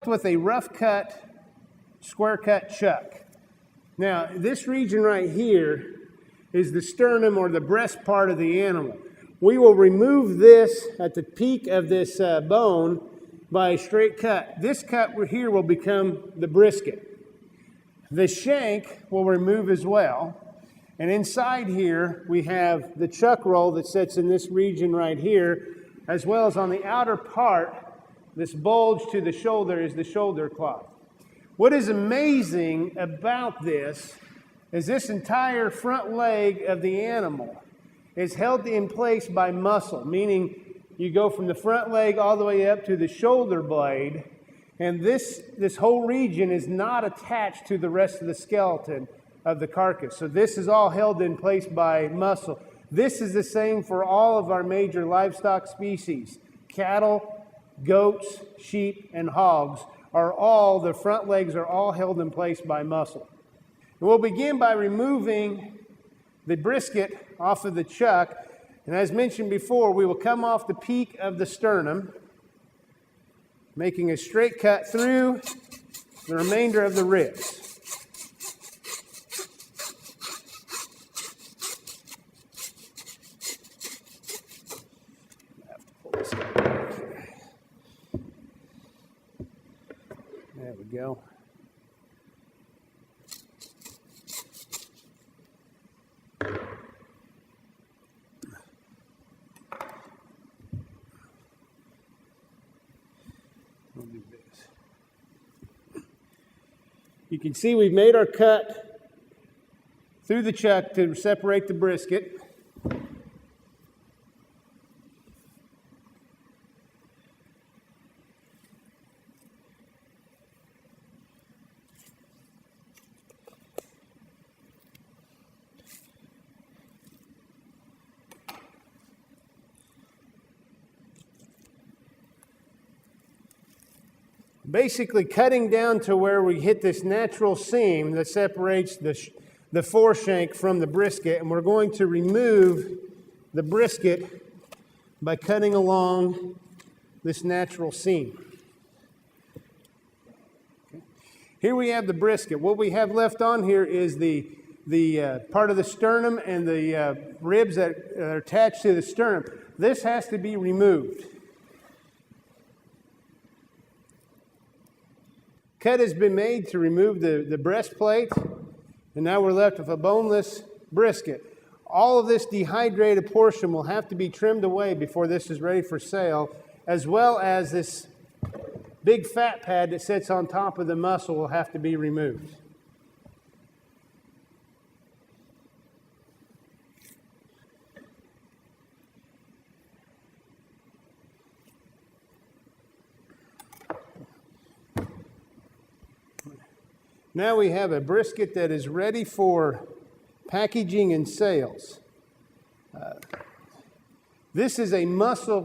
with a rough cut, square cut chuck. Now, this region right here is the sternum or the breast part of the animal. We will remove this at the peak of this bone by a straight cut. This cut here will become the brisket. The shank will remove as well. And inside here, we have the chuck roll that sits in this region right here, as well as on the outer part, this bulge to the shoulder is the shoulder cloth. What is amazing about this is this entire front leg of the animal is held in place by muscle, meaning you go from the front leg all the way up to the shoulder blade, and this whole region is not attached to the rest of the skeleton of the carcass. So this is all held in place by muscle. This is the same for all of our major livestock species. Cattle, goats, sheep, and hogs are all, the front legs are all held in place by muscle. And we'll begin by removing the brisket off of the chuck. And as mentioned before, we will come off the peak of the sternum, making a straight cut through the remainder of the ribs. There we go. We'll do this. You can see we've made our cut through the chuck to separate the brisket. Basically cutting down to where we hit this natural seam that separates the foreshank from the brisket, and we're going to remove the brisket by cutting along this natural seam. Okay. Here we have the brisket. What we have left on here is the part of the sternum and the ribs that are attached to the sternum. This has to be removed. Cut has been made to remove the breastplate, and now we're left with a boneless brisket. All of this dehydrated portion will have to be trimmed away before this is ready for sale, as well as this big fat pad that sits on top of the muscle will have to be removed. Now we have a brisket that is ready for packaging and sales. This is a muscle